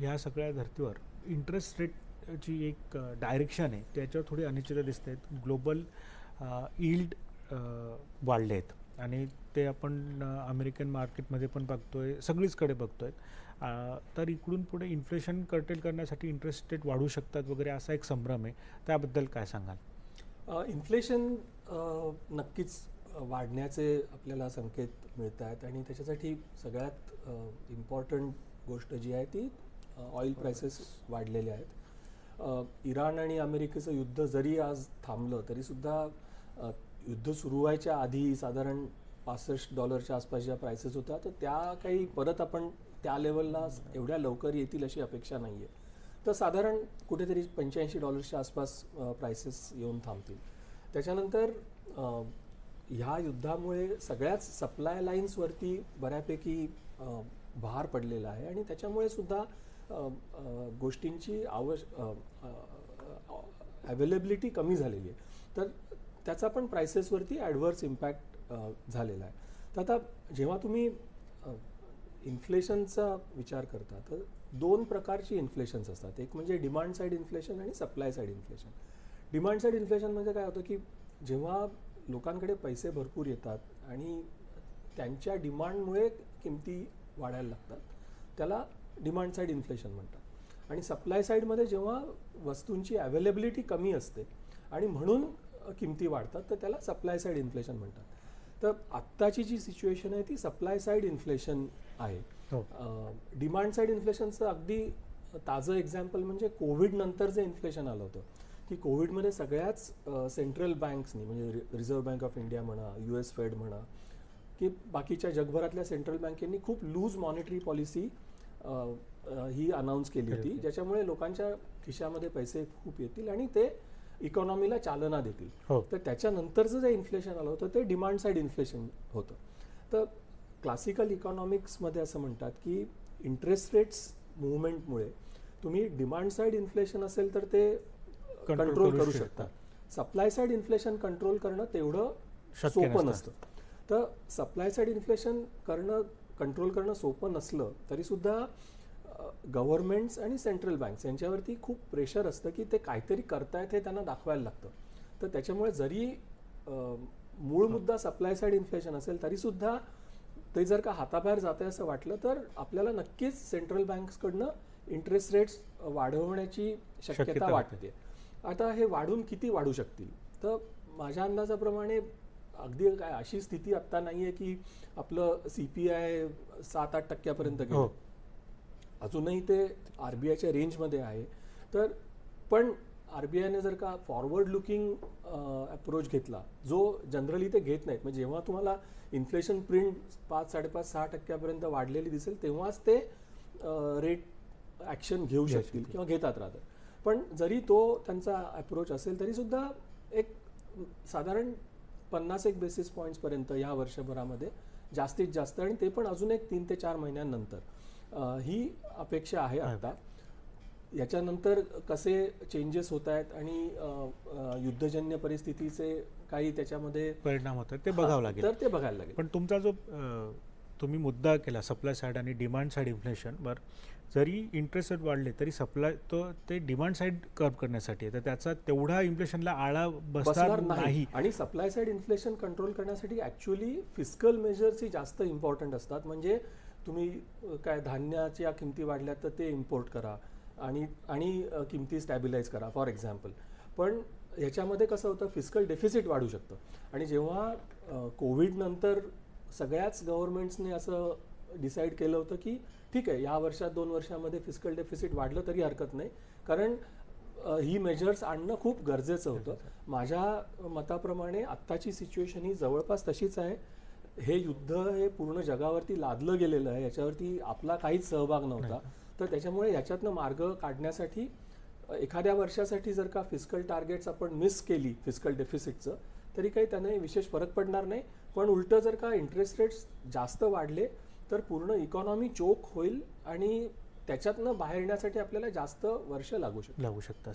ह्या सगळ्या धर्तीवर इंटरेस्ट रेटची एक डायरेक्शन आहे त्याच्यावर थोडी अनिश्चितता दिसत आहेत. ग्लोबल यील्ड वाढले आहेत आणि ते आपण अमेरिकन मार्केटमध्ये पण बघतोय, सगळीचकडे बघतोय. तर इकडून पुढे इन्फ्लेशन कर्टेल करण्यासाठी इंटरेस्ट रेट वाढू शकतात वगैरे असा एक संभ्रम आहे. त्याबद्दल काय सांगाल? इन्फ्लेशन नक्कीच वाढण्याचे आपल्याला संकेत मिळत आहेत आणि त्याच्यासाठी सगळ्यात इम्पॉर्टंट गोष्ट जी आहे ती ऑइल प्राइसेस वाढलेले आहेत. इराण आणि अमेरिकेचं युद्ध जरी आज थांबलं तरीसुद्धा युद्ध सुरू व्हायच्या आधी साधारण $65 आसपास ज्या प्राइसेस होत्या तर त्या काही परत आपण त्या लेवलला एवढ्या लवकर येतील अशी अपेक्षा नाही आहे. तर साधारण कुठेतरी $85 आसपास प्राइसेस येऊन थांबतील. त्याच्यानंतर ह्या युद्धामुळे सगळ्याच सप्लाय लाईन्सवरती बऱ्यापैकी भार पडलेला आहे आणि त्याच्यामुळे सुद्धा गोष्टींची अवेलेबिलिटी कमी झालेली आहे. तर त्याचा पण प्राइसेसवरती ॲडव्हर्स इम्पॅक्ट झालेला आहे. तर आता जेव्हा तुम्ही इन्फ्लेशनचा विचार करता तर दोन प्रकारची इन्फ्लेशन्स असतात. एक म्हणजे डिमांड साईड इन्फ्लेशन आणि supply side inflation. Demand side inflation म्हणजे काय होतं की जेव्हा लोकांकडे पैसे भरपूर येतात आणि त्यांच्या डिमांडमुळे किमती वाढायला लागतात त्याला डिमांड साईड इन्फ्लेशन म्हणतात. आणि सप्लाय साईडमध्ये जेव्हा वस्तूंची अवेलेबिलिटी कमी असते आणि म्हणून किमती वाढतात तर त्याला सप्लाय साईड इन्फ्लेशन म्हणतात. तर आत्ताची जी सिच्युएशन आहे ती सप्लाय साईड इन्फ्लेशन आहे. डिमांड साईड इन्फ्लेशनचं अगदी ताजं एक्झाम्पल म्हणजे कोविड नंतर जे इन्फ्लेशन आलं होतं की कोविडमध्ये सगळ्याच सेंट्रल बँक्सनी म्हणजे रिझर्व्ह बँक ऑफ इंडिया म्हणा, US फेड म्हणा की बाकीच्या जगभरातल्या सेंट्रल बँकेंनी खूप लूज मॉनिटरी पॉलिसी ही अनाऊन्स केली होती ज्याच्यामुळे लोकांच्या खिशामध्ये पैसे खूप येतील आणि ते इकॉनॉमीला चालना देतील. तर त्याच्यानंतरचं जे इन्फ्लेशन आलं होतं ते डिमांड साईड इन्फ्लेशन होतं. तर क्लासिकल इकॉनॉमिक्समध्ये असं म्हणतात की इंटरेस्ट रेट्स मुवमेंटमुळे तुम्ही डिमांड साईड इन्फ्लेशन असेल तर ते कंट्रोल करू शकता. सप्लाय साईड इन्फ्लेशन कंट्रोल करणं तेवढं सोपं नसतं. तर सप्लाय साईड इन्फ्लेशन कंट्रोल करणं सोपं नसलं तरीसुद्धा गव्हर्नमेंट्स आणि सेंट्रल बँक्स यांच्यावरती खूप प्रेशर असतं की ते काहीतरी करतायत हे त्यांना दाखवायला लागतं. तर त्याच्यामुळे जरी मूळ मुद्दा सप्लाय साईड इन्फ्लेशन असेल तरीसुद्धा ते जर का हाताबाहेर जाते असं वाटलं तर आपल्याला नक्कीच सेंट्रल बँक्सकडनं इंटरेस्ट रेट्स वाढवण्याची शक्यता वाटते. आता हे वाढून किती वाढू शकतील तर माझ्या अंदाजाप्रमाणे अगदी काय अशी स्थिती आत्ता नाही आहे की आपलं CPI 7-8% गेलं. अजूनही ते RBIच्या रेंजमध्ये आहे. तर पण RBIने जर का फॉरवर्ड लुकिंग अप्रोच घेतला जो जनरली ते घेत नाहीत म्हणजे जेव्हा तुम्हाला इन्फ्लेशन प्रिंट 5-5.5-6% वाढलेली दिसेल तेव्हाच ते रेट ॲक्शन घेऊ शकतील किंवा घेतात राहतात. पण जरी तो त्यांचा अप्रोच असेल तरीसुद्धा एक साधारण 50 बेसिस पॉईंट्सपर्यंत या वर्षभरामध्ये जास्तीत जास्त आणि ते पण अजून एक 3 ते 4 महिन्यांनंतर ही अपेक्षा आहे आता. याच्यानंतर कसे चेंजेस होत आहेत आणि युद्धजन्य परिस्थितीचे काही त्याच्यामध्ये परिणाम होतात ते बघावं लागेल. तर ते बघायला लागेल. पण तुमचा जो तुम्ही मुद्दा केला सप्लाय साईड आणि डिमांड साईड इन्फ्लेशन जरी इंटरेस्ट रेट वाढले तरी सप्लाय ते डिमांड साईड कर्व करण्यासाठी आहे तर त्याचा तेवढा इन्फ्लेशनला आळा बसणार नाही. आणि सप्लाय साईड इन्फ्लेशन कंट्रोल करण्यासाठी ॲक्च्युअली फिस्कल मेजर्सही जास्त इम्पॉर्टंट असतात. म्हणजे तुम्ही काय धान्याच्या किमती वाढल्या तर ते इम्पोर्ट करा आणि किमती स्टॅबिलाइज करा फॉर एक्झाम्पल. पण ह्याच्यामध्ये कसं होतं फिस्कल डेफिसिट वाढू शकतं आणि जेव्हा कोविड नंतर सगळ्याच गव्हर्नमेंट्सने असं डिसाईड केलं होतं की ठीक आहे या वर्षात 2 वर्षामध्ये फिस्कल डेफिसिट वाढलं तरी हरकत नाही कारण ही मेजर्स आणणं खूप गरजेचं होतं. माझ्या मताप्रमाणे आत्ताची सिच्युएशन ही जवळपास तशीच आहे. हे युद्ध हे पूर्ण जगावरती लादलं गेलेलं आहे, याच्यावरती आपला काहीच सहभाग नव्हता. तर त्याच्यामुळे याच्यातनं मार्ग काढण्यासाठी एखाद्या वर्षासाठी जर का फिस्कल टार्गेट्स आपण मिस केली फिस्कल डेफिसिटचं तरी काही त्याने विशेष फरक पडणार नाही. पण उलटं जर का इंटरेस्ट रेट्स जास्त वाढले तर पूर्ण इकॉनॉमी चोक होईल आणि त्याच्यातनं बाहेर येण्यासाठी आपल्याला जास्त वर्ष लागू शकतात.